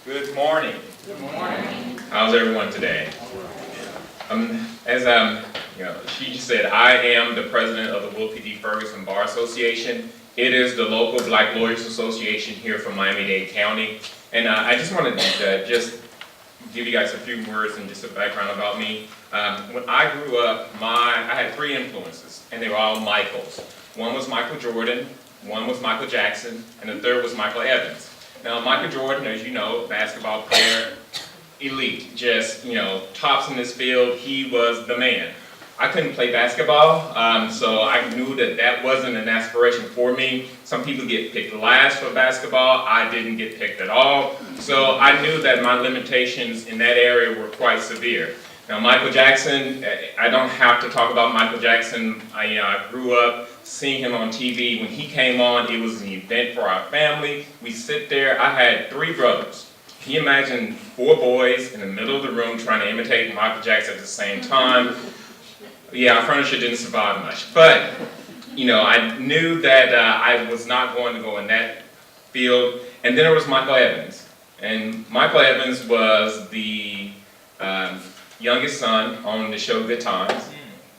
Good morning. Good morning. How's everyone today? As she just said, I am the president of the Wilkie D. Ferguson Bar Association. It is the local Black Lawyers Association here from Miami-Dade County. And I just wanted to just give you guys a few words and just a background about me. When I grew up, I had three influences, and they were all Michaels. One was Michael Jordan, one was Michael Jackson, and the third was Michael Evans. Now, Michael Jordan, as you know, basketball player, elite, just, tops in this field. He was the man. I couldn't play basketball, so I knew that wasn't an aspiration for me. Some people get picked last for basketball. I didn't get picked at all. So I knew that my limitations in that area were quite severe. Now, Michael Jackson, I don't have to talk about Michael Jackson. I grew up seeing him on TV. When he came on, it was an event for our family. We sit there. I had three brothers. Can you imagine 4 boys in the middle of the room trying to imitate Michael Jackson at the same time? Yeah, our furniture didn't survive much. But, I knew that I was not going to go in that field. And then there was Michael Evans. And Michael Evans was the youngest son on the show Good Times.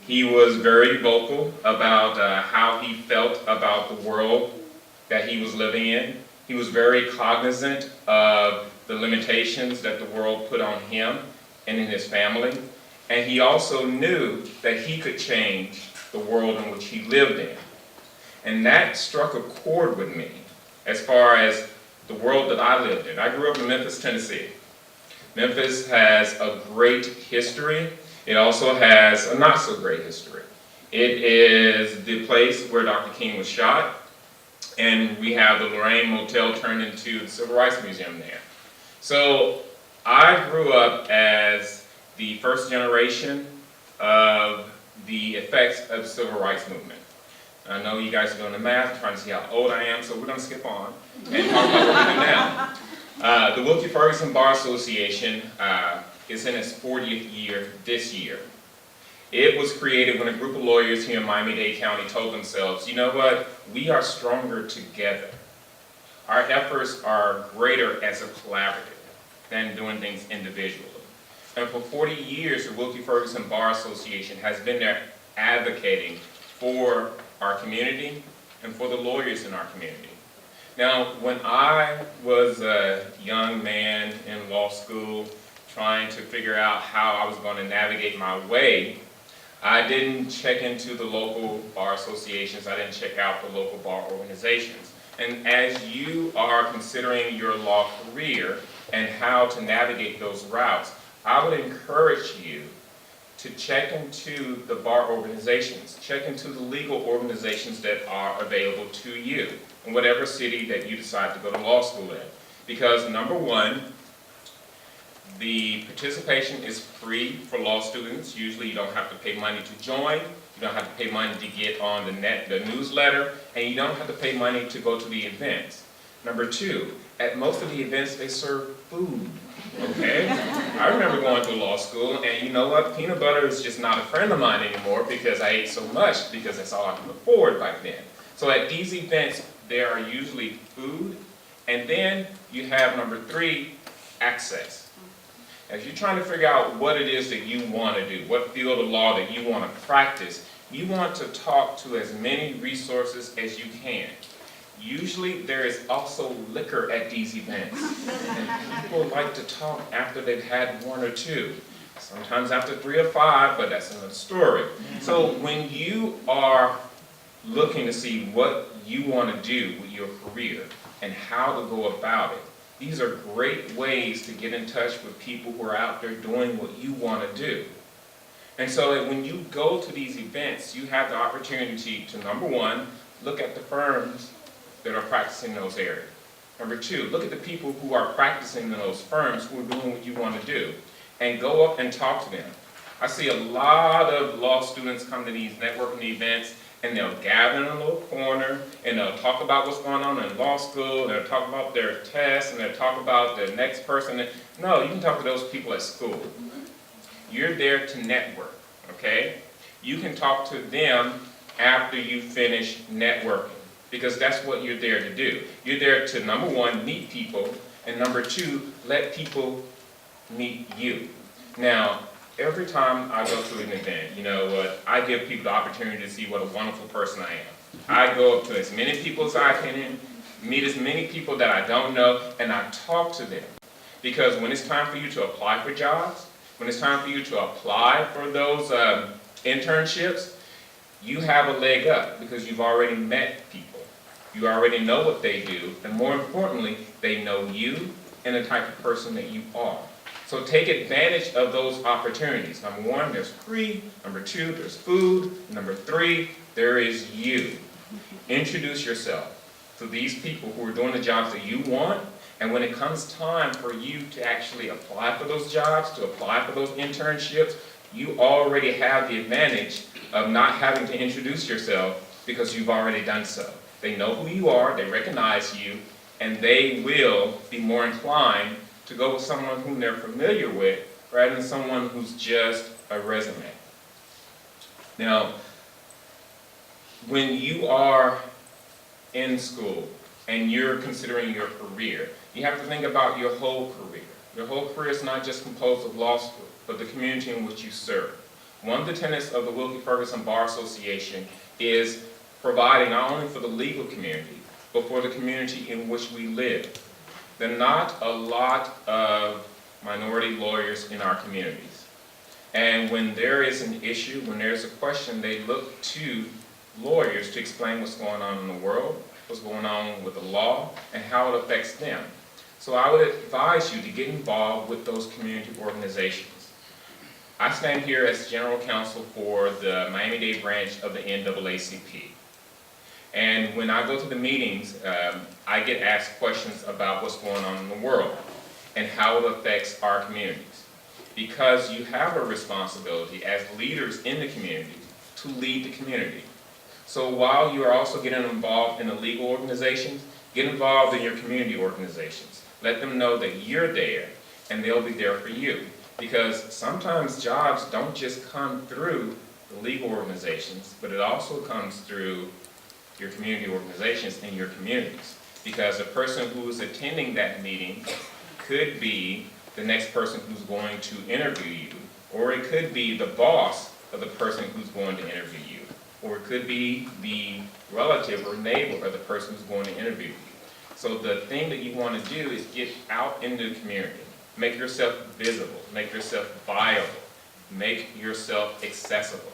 He was very vocal about how he felt about the world that he was living in. He was very cognizant of the limitations that the world put on him and in his family. And he also knew that he could change the world in which he lived in. And that struck a chord with me as far as the world that I lived in. I grew up in Memphis, Tennessee. Memphis has a great history. It also has a not so great history. It is the place where Dr. King was shot, and we have the Lorraine Motel turned into the Civil Rights Museum there. So I grew up as the first generation of the effects of the Civil Rights Movement. I know you guys are doing the math, trying to see how old I am, so we're going to skip on and talk about what we do now. The Wilkie Ferguson Bar Association is in its 40th year this year. It was created when a group of lawyers here in Miami-Dade County told themselves, you know what, we are stronger together. Our efforts are greater as a collaborative than doing things individually. And for 40 years, the Wilkie Ferguson Bar Association has been there advocating for our community and for the lawyers in our community. Now, when I was a young man in law school trying to figure out how I was going to navigate my way, I didn't check into the local bar associations. I didn't check out the local bar organizations. And as you are considering your law career and how to navigate those routes, I would encourage you to check into the bar organizations, check into the legal organizations that are available to you in whatever city that you decide to go to law school in. Because number one, the participation is free for law students. Usually you don't have to pay money to join, you don't have to pay money to get on the newsletter, and you don't have to pay money to go to the events. Number two, at most of the events they serve food, okay? I remember going to law school, and you know what? Peanut butter is just not a friend of mine anymore because I ate so much because that's all I could afford back then. So at these events, there are usually food, and then you have number three, access. As you're trying to figure out what it is that you want to do, what field of law that you want to practice, you want to talk to as many resources as you can. Usually there is also liquor at these events, and people like to talk after they've had one or two. Sometimes after 3 or 5, but that's another story. So when you are looking to see what you want to do with your career and how to go about it, these are great ways to get in touch with people who are out there doing what you want to do. And so that when you go to these events, you have the opportunity to, number one, look at the firms that are practicing in those areas. Number two, look at the people who are practicing in those firms who are doing what you want to do, and go up and talk to them. I see a lot of law students come to these networking events, and they'll gather in a little corner, and they'll talk about what's going on in law school, and they'll talk about their tests, and they'll talk about the next person. No, you can talk to those people at school. You're there to network, okay? You can talk to them after you finish networking, because that's what you're there to do. You're there to, number one, meet people, And number two, let people meet you. Now, every time I go to an event, you know what, I give people the opportunity to see what a wonderful person I am. I go up to as many people as I can, meet as many people that I don't know, and I talk to them. Because when it's time for you to apply for jobs, when it's time for you to apply for those internships, you have a leg up because you've already met people. You already know what they do, and more importantly, they know you and the type of person that you are. So take advantage of those opportunities. Number one, there's free. Number two, there's food. Number three, there is you. Introduce yourself to these people who are doing the jobs that you want, and when it comes time for you to actually apply for those jobs, to apply for those internships, you already have the advantage of not having to introduce yourself because you've already done so. They know who you are, they recognize you, and they will be more inclined to go with someone whom they're familiar with rather than someone who's just a resume. Now, when you are in school and you're considering your career, you have to think about your whole career. Your whole career is not just composed of law school, but the community in which you serve. One of the tenets of the Wilkie-Ferguson Bar Association is providing not only for the legal community, but for the community in which we live. There are not a lot of minority lawyers in our communities. And when there is an issue, when there's a question, they look to lawyers to explain what's going on in the world, what's going on with the law, and how it affects them. So I would advise you to get involved with those community organizations. I stand here as General Counsel for the Miami-Dade branch of the NAACP. And when I go to the meetings, I get asked questions about what's going on in the world and how it affects our communities. Because you have a responsibility as leaders in the community to lead the community. So while you are also getting involved in the legal organizations, get involved in your community organizations. Let them know that you're there and they'll be there for you. Because sometimes jobs don't just come through the legal organizations, but it also comes through your community organizations and your communities. Because the person who is attending that meeting could be the next person who's going to interview you, or it could be the boss of the person who's going to interview you, or it could be the relative or neighbor of the person who's going to interview you. So the thing that you want to do is get out into the community. Make yourself visible, make yourself viable, make yourself accessible.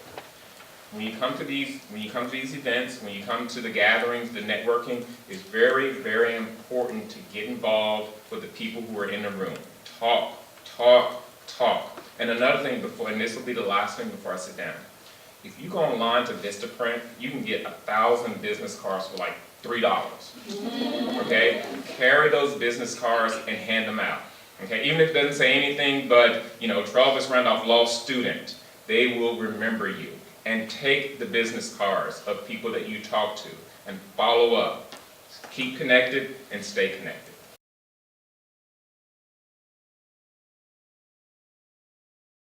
When you come to these events, when you come to the gatherings, the networking, it's very, very important to get involved with the people who are in the room. Talk, talk, talk. And another thing and this will be the last thing before I sit down. If you go online to Vistaprint, you can get 1,000 business cards for like $3. Okay? Carry those business cards and hand them out. Okay? Even if it doesn't say anything but, Trelvis Randolph Law student, they will remember you. And take the business cards of people that you talk to and follow up. Keep connected and stay connected.